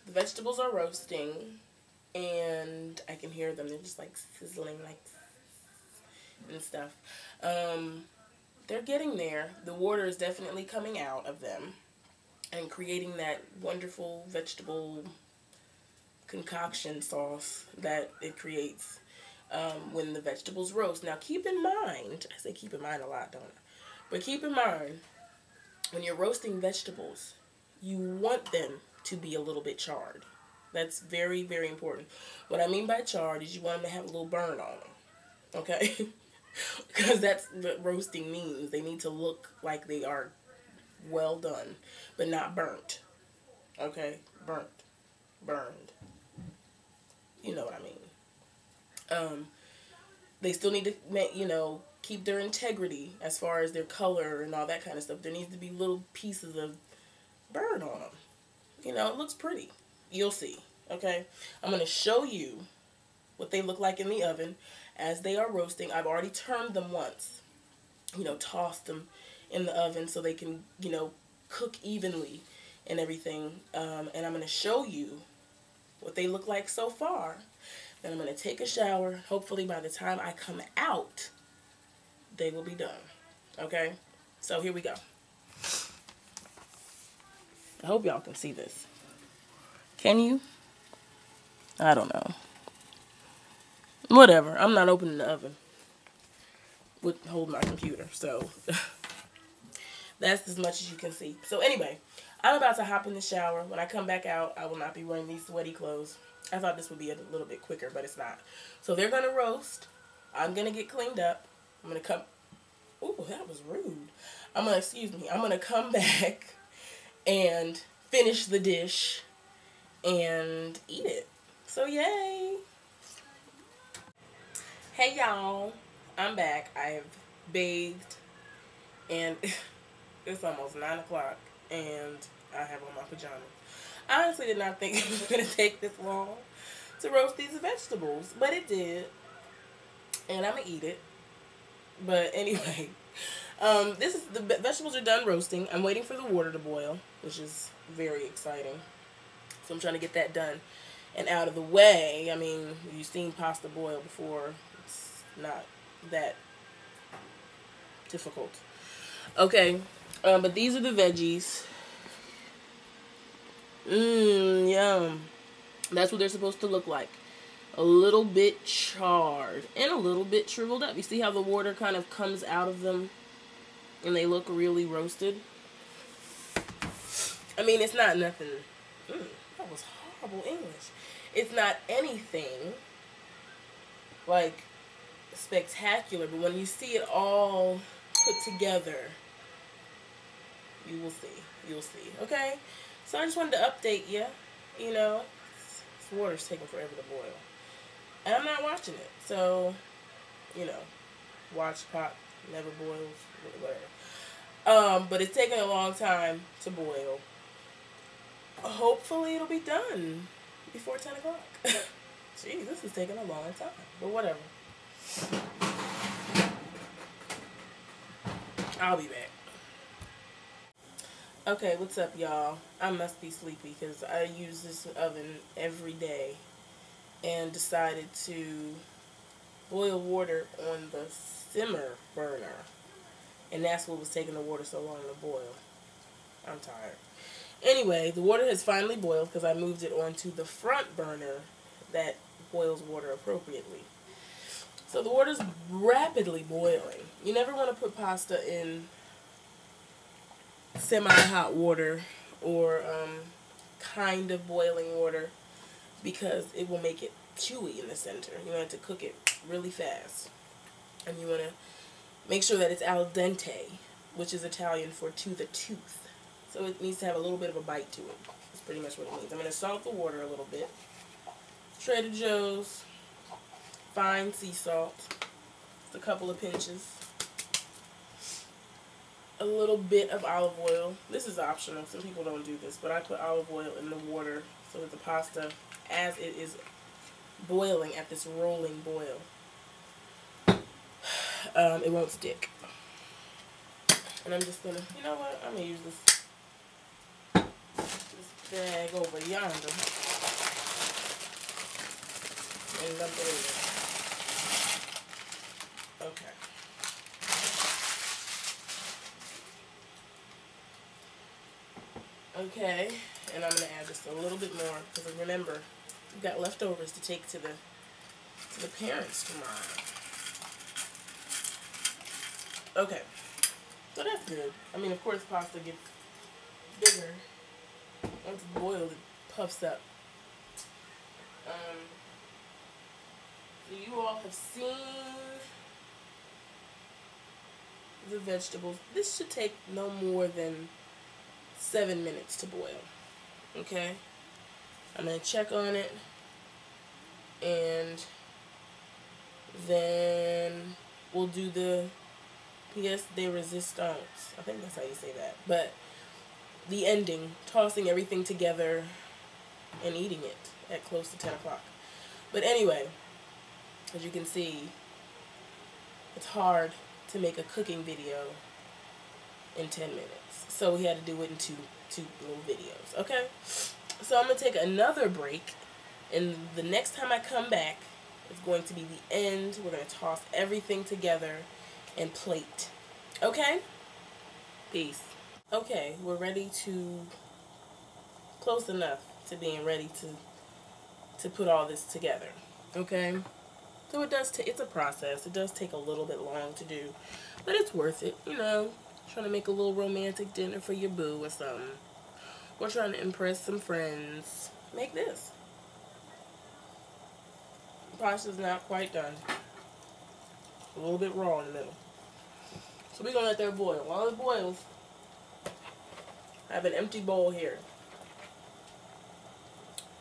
The vegetables are roasting, and I can hear them. They're just like sizzling, like, and stuff. They're getting there. The water is definitely coming out of them and creating that wonderful vegetable concoction sauce that it creates when the vegetables roast. Now, keep in mind, I say keep in mind a lot, don't I? But keep in mind, when you're roasting vegetables, you want them to be a little bit charred. That's very, very important. What I mean by charred is you want them to have a little burn on them. Okay? Because that's what roasting means. They need to look like they are well done, but not burnt. Okay? Burnt. Burned. You know what I mean. They still need to make, keep their integrity as far as their color and all that kind of stuff. There needs to be little pieces of burn on them. It looks pretty. You'll see. Okay? I'm going to show you what they look like in the oven as they are roasting. I've already turned them once. Tossed them in the oven so they can, cook evenly and everything. And I'm going to show you what they look like so far. Then I'm going to take a shower. Hopefully by the time I come out, they will be done. Okay? So here we go. I hope y'all can see this. Can you? I don't know. Whatever. I'm not opening the oven with holding my computer. So that's as much as you can see. So anyway, I'm about to hop in the shower. When I come back out, I will not be wearing these sweaty clothes. I thought this would be a little bit quicker, but it's not. So they're going to roast. I'm going to get cleaned up. I'm going to come... Ooh, that was rude. I'm going to come back and finish the dish and eat it. So yay! Hey y'all, I'm back. I've bathed and it's almost 9 o'clock and I have on my pajamas. I honestly did not think it was going to take this long to roast these vegetables, but it did. And I'm going to eat it. But anyway, the vegetables are done roasting. I'm waiting for the water to boil, which is very exciting. So I'm trying to get that done and out of the way. I mean, you've seen pasta boil before. It's not that difficult. Okay, but these are the veggies. Yum. That's what they're supposed to look like. A little bit charred and a little bit shriveled up. You see how the water kind of comes out of them and they look really roasted? I mean, it's not nothing. That was horrible English. It's not anything like spectacular, but when you see it all put together, you will see. You'll see. Okay? So I just wanted to update you. This water's taking forever to boil. And I'm not watching it. So, watch pot never boils, whatever. But it's taking a long time to boil. Hopefully it'll be done before 10 o'clock. Gee, this is taking a long time. But whatever. I'll be back. Okay, what's up, y'all? I must be sleepy because I use this oven every day and decided to boil water on the simmer burner. And that's what was taking the water so long to boil. I'm tired. Anyway, the water has finally boiled because I moved it onto the front burner that boils water appropriately. So the water's rapidly boiling. You never want to put pasta in semi-hot water or kind of boiling water because it will make it chewy in the center. You want to cook it really fast. And you want to make sure that it's al dente, which is Italian for to the tooth. So it needs to have a little bit of a bite to it. That's pretty much what it means. I'm going to salt the water a little bit. Trader Joe's fine sea salt. Just a couple of pinches. A little bit of olive oil. This is optional. Some people don't do this, but I put olive oil in the water so that the pasta, as it is boiling at this rolling boil, it won't stick. And I'm just gonna, you know what? I'm gonna use this bag over yonder and dump it in there. Okay. Okay, and I'm going to add just a little bit more because remember, we've got leftovers to take to the parents tomorrow. Okay, so that's good. I mean, of course, pasta gets bigger once it's boiled. It puffs up. So you all have seen the vegetables. This should take no more than 7 minutes to boil. Okay, I'm gonna check on it, and then we'll do the pièce de résistance. I think that's how you say that. But the ending, tossing everything together and eating it at close to 10 o'clock. But anyway, as you can see, it's hard to make a cooking video in 10 minutes. So we had to do it in two little videos, okay? So I'm going to take another break, and the next time I come back, it's going to be the end. We're going to toss everything together and plate. Okay? Peace. Okay, we're ready to, close enough to being ready to put all this together. Okay? So it does it's a process. It does take a little bit long to do, but it's worth it, you know. Trying to make a little romantic dinner for your boo or something. Or trying to impress some friends. Make this. The pasta's not quite done. A little bit raw in the middle. So we're going to let that boil. While it boils, I have an empty bowl here.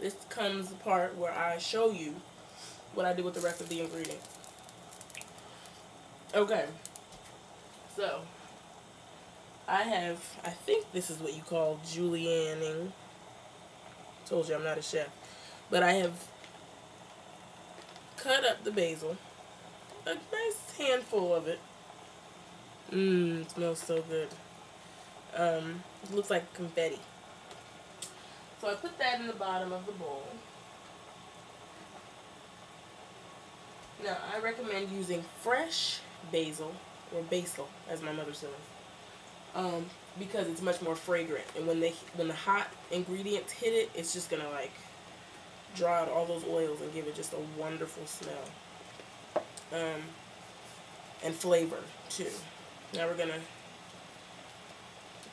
This comes the part where I show you what I do with the rest of the ingredients. Okay. So, I think this is what you call julienning. Told you I'm not a chef. But I have cut up the basil. A nice handful of it. It smells so good. It looks like confetti. So I put that in the bottom of the bowl. Now, I recommend using fresh basil, or basil, as my mother says. Because it's much more fragrant, and when the hot ingredients hit it, it's just gonna like draw out all those oils and give it just a wonderful smell, and flavor too. Now we're gonna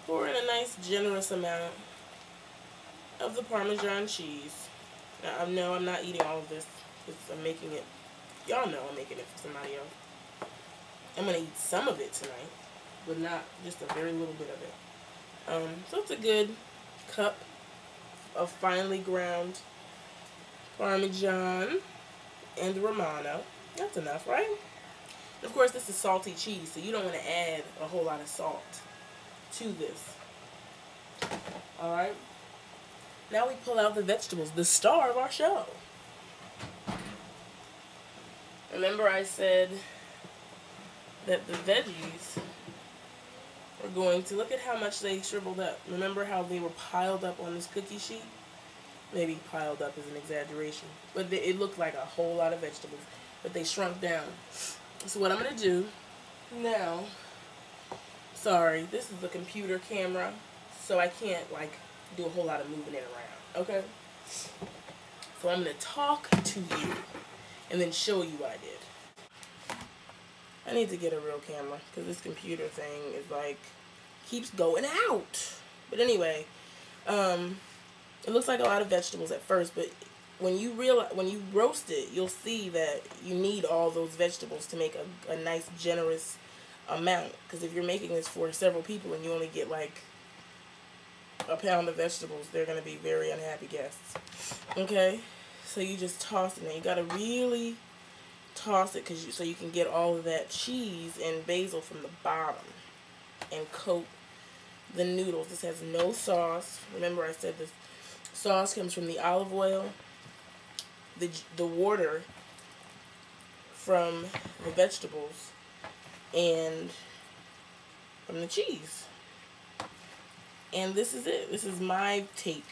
pour in a nice generous amount of the Parmesan cheese. Now no, I'm not eating all of this. I'm making it. Y'all know I'm making it for somebody else. I'm gonna eat some of it tonight, but not just a very little bit of it. So it's a good cup of finely ground Parmesan and Romano. That's enough, right? Of course, this is salty cheese, so you don't want to add a whole lot of salt to this. Alright? Now we pull out the vegetables, the star of our show. Remember I said that the veggies are going to, look at how much they shriveled up. Remember how they were piled up on this cookie sheet? Maybe piled up is an exaggeration. But it looked like a whole lot of vegetables. But they shrunk down. So what I'm going to do now, sorry, this is a computer camera, so I can't like do a whole lot of moving it around. Okay? So I'm going to talk to you and then show you what I did. I need to get a real camera because this computer thing is like, keeps going out. But anyway, it looks like a lot of vegetables at first, but when you roast it, you'll see that you need all those vegetables to make a nice generous amount. Because if you're making this for several people and you only get like a pound of vegetables, they're going to be very unhappy guests. Okay? So you just toss it, and you got to really toss it so you can get all of that cheese and basil from the bottom and coat the noodles. This has no sauce. Remember I said this sauce comes from the olive oil, the water from the vegetables, and from the cheese. And this is it. This is my take